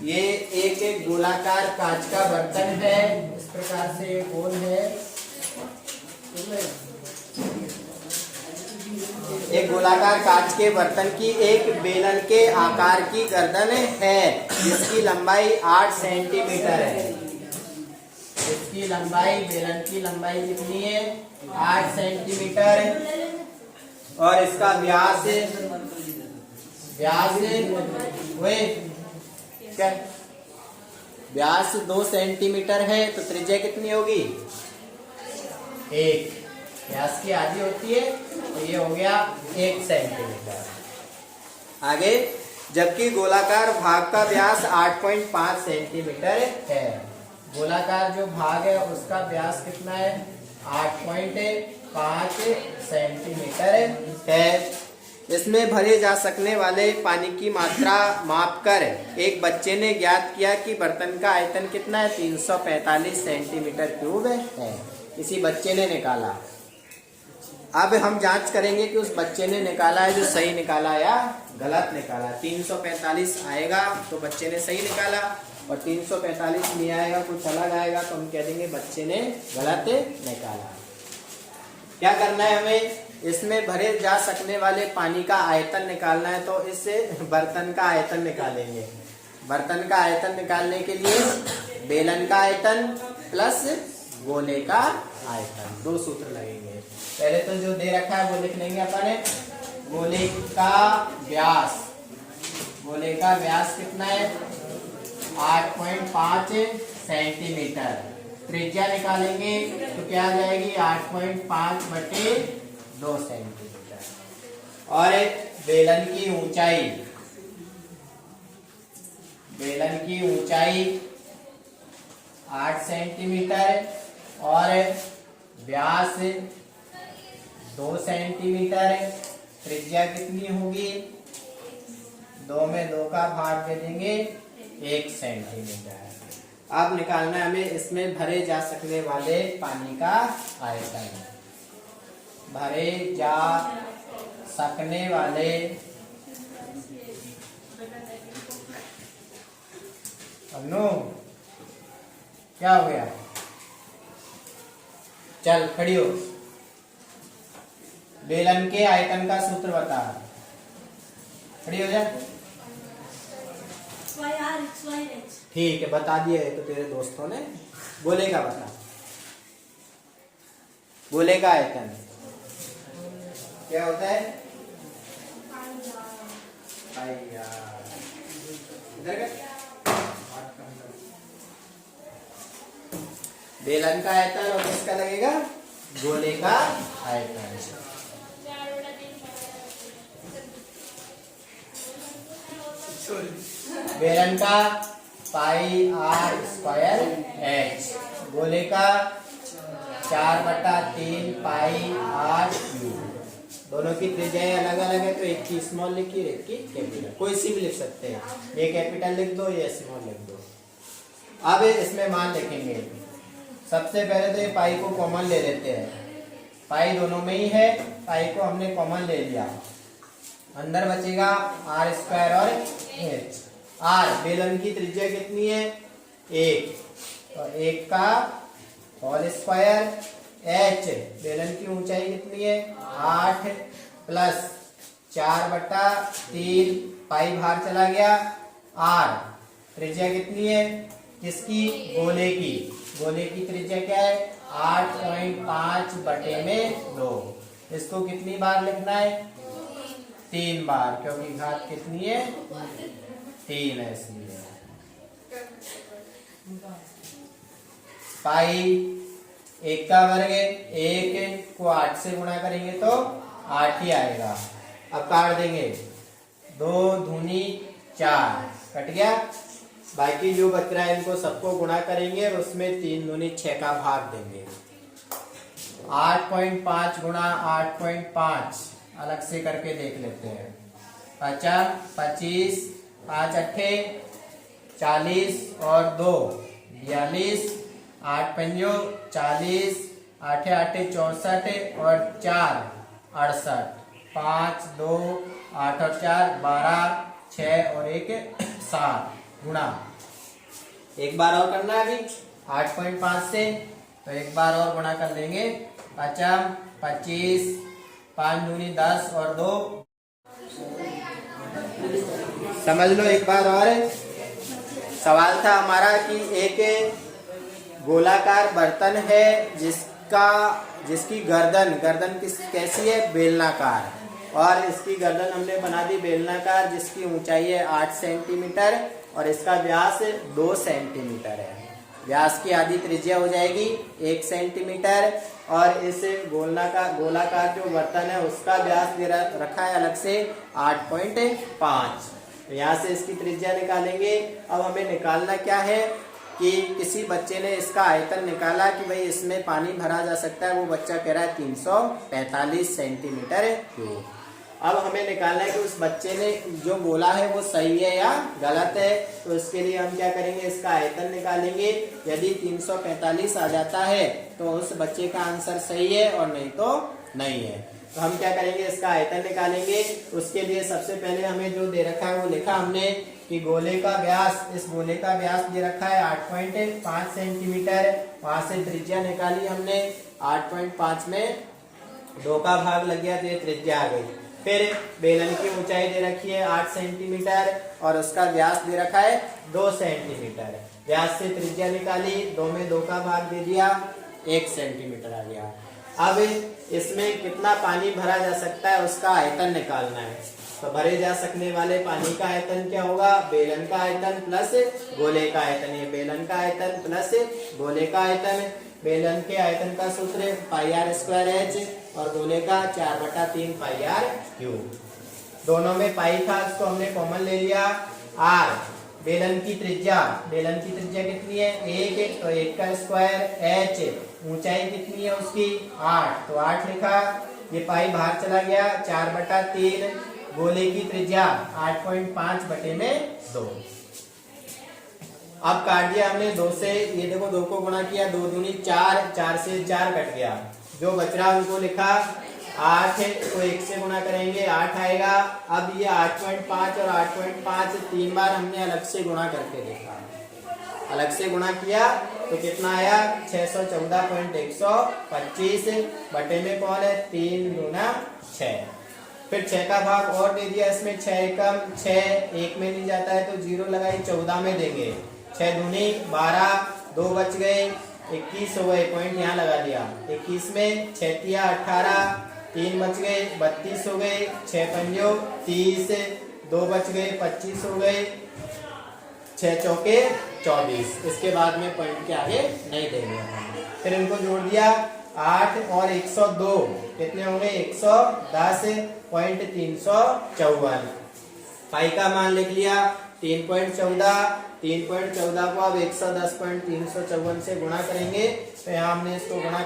ये एक गोलाकार कांच का बर्तन है, इस प्रकार से ये गोल है। एक गोलाकार कांच के बर्तन की एक बेलन के आकार की गर्दन है जिसकी लंबाई 8 सेंटीमीटर है। इसकी लंबाई, बेलन की लंबाई कितनी है? 8 सेंटीमीटर। और इसका व्यास व्यास 2 सेंटीमीटर है, तो त्रिज्या कितनी होगी? 1। व्यास की आधी होती है, तो ये हो गया 1 सेंटीमीटर। आगे, जबकि गोलाकार भाग का व्यास 8.5 सेंटीमीटर है। गोलाकार जो भाग है उसका व्यास कितना है? 8.5 सेंटीमीटर है। इसमें भरे जा सकने वाले पानी की मात्रा मापकर एक बच्चे ने ज्ञात किया कि बर्तन का आयतन कितना है? 345 सेंटीमीटर क्यूब है। किसी बच्चे ने निकाला। अब हम जांच करेंगे कि उस बच्चे ने निकाला है जो सही निकाला या गलत निकाला। 345 आएगा तो बच्चे ने सही निकाला, और 345 नहीं आएगा, कुछ अलग आएगा, तो हम कह देंगे बच्चे ने गलत निकाला। क्या करना है हमें? इसमें भरे जा सकने वाले पानी का आयतन निकालना है, तो इससे बर्तन का आयतन निकालेंगे। बर्तन का आयतन निकालने के लिए बेलन का आयतन प्लस गोले का आयतन, 2 सूत्र लगेंगे। पहले तो जो दे रखा है वो लिख लेंगे अपन। गोले का व्यास, गोले का व्यास कितना है? 8.5 सेंटीमीटर। त्रिज्या निकालेंगे तो क्या आ जाएगी? 8.5 बटे 2 सेंटीमीटर। और बेलन की ऊंचाई, बेलन की ऊंचाई 8 सेंटीमीटर और व्यास 2 सेंटीमीटर। त्रिज्या कितनी होगी? 2 में 2 का भाग दे देंगे, 1 सेंटीमीटर। अब निकालना है हमें इसमें भरे जा सकने वाले पानी का आयतन। भरे जा सकने वाले अनु क्या हो गया? चल खड़ी हो। बेलन के आयतन का सूत्र बता। खड़ी हो जा। ठीक है, बता दिया है तो तेरे दोस्तों ने। गोले का बता। गोले का आयतन क्या होता है? इधर बेलन का आयतन और किसका लगेगा? गोले का आयतन। बेलन का πr²h, गोले का 4/3 πr³। दोनों की त्रिज्याएं अलग अलग है, तो एक की स्मॉल लिखी, एक की कैपिटल। कोई सी भी लिख सकते हैं, ये कैपिटल लिख दो, ये स्मॉल लिख दो। अब इसमें मान लिखेंगे। सबसे पहले तो ये पाई को कॉमन ले लेते हैं। पाई दोनों में ही है, पाई को हमने कॉमन ले लिया। अंदर बचेगा r² और h। r बेलन की त्रिज्या कितनी है? 1, तो 1 का होल स्क्वायर। h बेलन की ऊंचाई कितनी है? 8 प्लस 4/3, पाई बाहर चला गया। r त्रिज्या कितनी है? किसकी? गोले की। गोले की त्रिज्या क्या है? 8.5 बटे में 2। इसको कितनी बार लिखना है? 3 बार, क्योंकि घात कितनी है? 3 है, इसलिए। पाई 1 का वर्ग है, 1 को 8 से गुणा करेंगे तो 8 ही आएगा। अब काट देंगे, 2 दूनी 4 कट गया। बाकी जो बच रहा है इनको सबको गुणा करेंगे और उसमें 3 दूनी 6 का भाग देंगे। 8.5 गुणा 8.5 अलग से करके देख लेते हैं। 50, 25, 5 अट्ठे 40 और 2 42, 8 पंजो 40, 8 आठे 64 और 4 68, 5 2 8 और 4 12, 6 और 1 7 गुणा एक बार और करना है अभी 8.5 से, तो एक बार और गुणा कर लेंगे। 5 25, 5 दूनी 10 और 2, समझ लो एक बार और। सवाल था हमारा कि एक गोलाकार बर्तन है जिसकी गर्दन कैसी है, बेलनाकार, और इसकी गर्दन हमने बना दी बेलनाकार, जिसकी ऊंचाई है 8 सेंटीमीटर और इसका व्यास 2 सेंटीमीटर है। व्यास की आधी त्रिज्या हो जाएगी 1 सेंटीमीटर, और इस गोलाकार जो बर्तन है उसका व्यास दे रखा है अलग से 8.5। तो यहाँ से इसकी त्रिज्या निकालेंगे। अब हमें निकालना क्या है कि किसी बच्चे ने इसका आयतन निकाला कि भाई इसमें पानी भरा जा सकता है, वो बच्चा कह रहा है 345 सेंटीमीटर क्यूब। अब हमें निकालना है कि उस बच्चे ने जो बोला है वो सही है या गलत है। तो इसके लिए हम क्या करेंगे, इसका आयतन निकालेंगे। यदि 345 आ जाता है तो उस बच्चे का आंसर सही है, और नहीं तो नहीं है। तो हम क्या करेंगे, इसका आयतन निकालेंगे। उसके लिए सबसे पहले हमें जो दे रखा है वो लिखा हमने कि गोले का व्यास, इस गोले का व्यास दे रखा है 8.5 सेंटीमीटर। वहां से त्रिज्या निकाली हमने, 8.5 में 2 का भाग लग गया तो ये त्रिज्या आ गई। फिर बेलन की ऊंचाई दे रखी है 8 सेंटीमीटर और उसका व्यास दे रखा है 2 सेंटीमीटर। व्यास से त्रिज्या निकाली, 2 में 2 का भाग दे दिया, 1 सेंटीमीटर आ गया। अब इसमें कितना पानी भरा जा सकता है उसका आयतन निकालना है। तो भरे जा सकने वाले पानी का आयतन क्या होगा, बेलन का आयतन प्लस गोले का आयतन। ये बेलन का आयतन प्लस गोले का आयतन। बेलन के आयतन का सूत्र पाई आर स्क्वायर एच और गोले का 4/3 पाई आर क्यूब। दोनों में पाई था, इसको हमने कॉमन ले लिया। आर बेलन की त्रिज्या कितनी है, 1, तो 1 का स्क्वायर। एच ऊंचाई कितनी है उसकी, 8, तो 8 लिखा। ये पाई बाहर चला गया, 4/3। गोले की त्रिज्या 8.5/2। अब काट दिया हमने 2 से, ये देखो 2 को गुणा किया, 2 दूनी 4, 4 से 4 कट गया। जो बच रहा उनको लिखा 8 है, तो 1 से गुणा करेंगे 8 आएगा। अब ये 8.5 और 8.5 3 बार हमने अलग से गुणा करके देखा, अलग से गुणा किया तो कितना आया, 614.125 बटे में कौन है, 3 दूना 6। फिर 6 का भाग और दे दिया, इसमें 6 एकम 6, 1 में नहीं जाता है तो 0 लगाई, 14 में देंगे। 6 दूनी 12, 2 बच गए, 21 हो गए, पॉइंट यहाँ लगा दिया। 21 में 6 तिया 18, 3 बच गए, 32 हो गए, 6 पंजो 30, 2 बच गए, 25 हो गए, 6 चौके 24। इसके बाद में पॉइंट के आगे नहीं देंगे। फिर इनको जोड़ दिया, 8 और 102 कितने होंगे, 110.354। पाई का मान लिख लिया 3.14। 3.14 को अब 110.354 से गुणा करेंगे, तो यहाँ हमने इसको गुणा